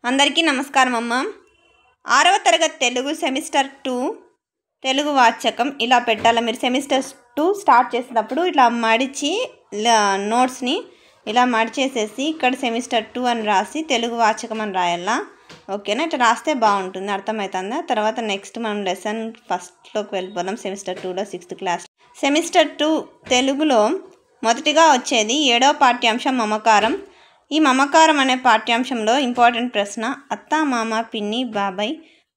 అందరికీ నమస్కారం అమ్మ. 6వ తరగతి తెలుగు సెమిస్టర్ 2 తెలుగు వాచకం ఇలా పెట్టాలి. మీరు సెమిస్టర్ 2 స్టార్ట్ చేసేటప్పుడు ఇట్లా మడిచి నోట్స్ని ఇలా మడిచేసేసి ఇక్కడ సెమిస్టర్ 2 అని రాసి తెలుగు వాచకం అని రాయాలా. ఓకేనా? ఇట్లా రాస్తే బాగుంటుంది, అర్థమవుతుందా? తర్వాత నెక్స్ట్ మనం లెసన్ ఫస్ట్లోకి వెళ్ళిపోదాం. సెమిస్టర్ 2లో 6th క్లాస్ సెమిస్టర్ 2 తెలుగులో మొదటిగా వచ్చేది 7వ పాఠ్యాంశం మమకారం. ఈ మమకారం అనే పాఠ్యాంశంలో ఇంపార్టెంట్ ప్రశ్న, అత్త మామ పిన్ని బాబాయ్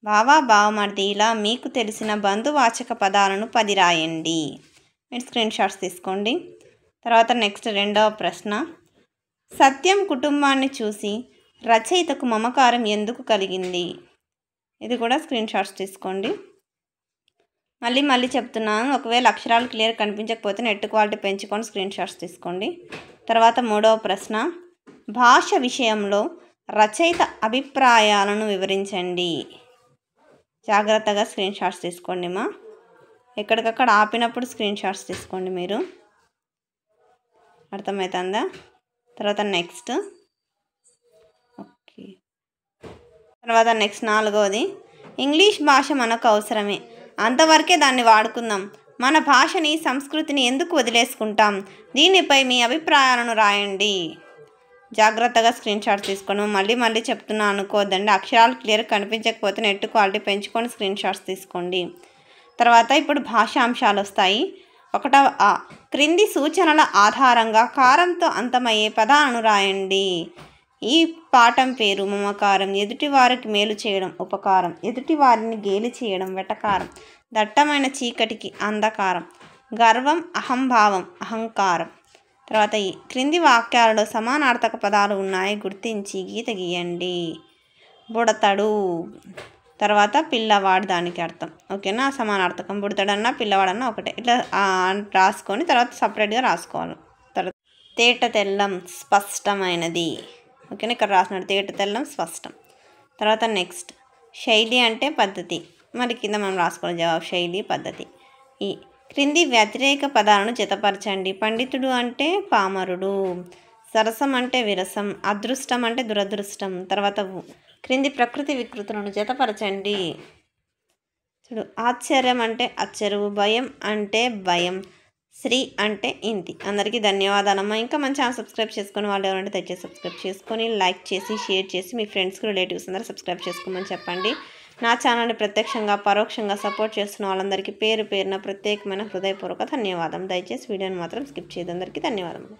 బావ బావమర్ది ఇలా మీకు తెలిసిన బంధువాచక పదాలను 10 రాయండి. మీరు స్క్రీన్ షాట్స్ తీసుకోండి. తర్వాత నెక్స్ట్ 2వ ప్రశ్న, సత్యం కుటుంబాన్ని చూసి రచయితకు మమకారం ఎందుకు కలిగింది? ఇది కూడా స్క్రీన్ షాట్స్ తీసుకోండి. మళ్ళీ చెప్తున్నాను, ఒకవేళ అక్షరాలు క్లియర్ కనిపించకపోతే నెట్ క్వాలిటీ పెంచుకొని స్క్రీన్ షాట్స్ తీసుకోండి. తర్వాత 3వ ప్రశ్న, భాష విషయంలో రచయిత అభిప్రాయాలను వివరించండి. జాగ్రత్తగా స్క్రీన్ షాట్స్ తీసుకోండి మా. ఎక్కడికక్కడ ఆపినప్పుడు స్క్రీన్ షాట్స్ తీసుకోండి మీరు, అర్థమవుతుందా? తర్వాత నెక్స్ట్ 4వది, ఇంగ్లీష్ భాష మనకు అవసరమే, అంతవరకే దాన్ని వాడుకుందాం. మన భాషని సంస్కృతిని ఎందుకు వదిలేసుకుంటాం? దీనిపై మీ అభిప్రాయాలను రాయండి. జాగ్రత్తగా స్క్రీన్ షాట్స్ తీసుకోండి. మళ్ళీ చెప్తున్నా అనుకోవద్దండి. అక్షరాలు క్లియర్ కనిపించకపోతే నెట్ క్వాలిటీ పెంచుకొని స్క్రీన్ షాట్స్ తీసుకోండి. తర్వాత ఇప్పుడు భాషాంశాలు వస్తాయి. 1వ క్రింది సూచనల ఆధారంగా కారంతో అంతమయ్యే పదాలను రాయండి. ఈ పాఠం పేరు మమకారం. ఎదుటివారికి మేలు చేయడం ఉపకారం, ఎదుటివారిని గేలి చేయడం వెటకారం, దట్టమైన చీకటికి అంధకారం, గర్వం అహంభావం అహంకారం. తర్వాత ఈ క్రింది వాక్యాలలో సమానార్థక పదాలు ఉన్నాయి, గుర్తించి గీత గీయండి. బుడతడు, తర్వాత పిల్లవాడు దానికి అర్థం. ఓకేనా? సమానార్థకం. బుడతడన్నా పిల్లవాడన్నా ఒకటే. ఇట్లా రాసుకొని తర్వాత సపరేట్గా రాసుకోవాలి. తర్వాత తేట తెల్లం స్పష్టమైనది. ఓకేనా? ఇక్కడ రాసినాడు తేట తెల్లం స్పష్టం. తర్వాత నెక్స్ట్ శైలి అంటే పద్ధతి. మరి కింద మనం రాసుకోవాలి జవాబు, శైలి పద్ధతి. ఈ క్రింది వ్యతిరేక పదాలను జతపరచండి. పండితుడు అంటే పామరుడు, సరసం అంటే విరసం, అదృష్టం అంటే దురదృష్టం. తర్వాత క్రింది ప్రకృతి వికృతులను జతపరచండి. చూడు, ఆశ్చర్యం అంటే అచ్చరువు, భయం అంటే భయం, శ్రీ అంటే ఇంతి. అందరికీ ధన్యవాదాలమ్మా. ఇంకా మన ఛానల్ సబ్స్క్రైబ్ చేసుకొని వాళ్ళు ఎవరంటే దయచేసి సబ్స్క్రైబ్ చేసుకొని లైక్ చేసి షేర్ చేసి మీ ఫ్రెండ్స్కి రిలేటివ్స్ అందరూ సబ్స్క్రైబ్ చేసుకోమని చెప్పండి. నా ఛానల్ని ప్రత్యక్షంగా పరోక్షంగా సపోర్ట్ చేస్తున్న వాళ్ళందరికీ పేరు పేరున ప్రత్యేకమైన హృదయపూర్వక ధన్యవాదం. దయచేసి వీడియోని మాత్రం స్కిప్ చేయదు. అందరికీ ధన్యవాదములు.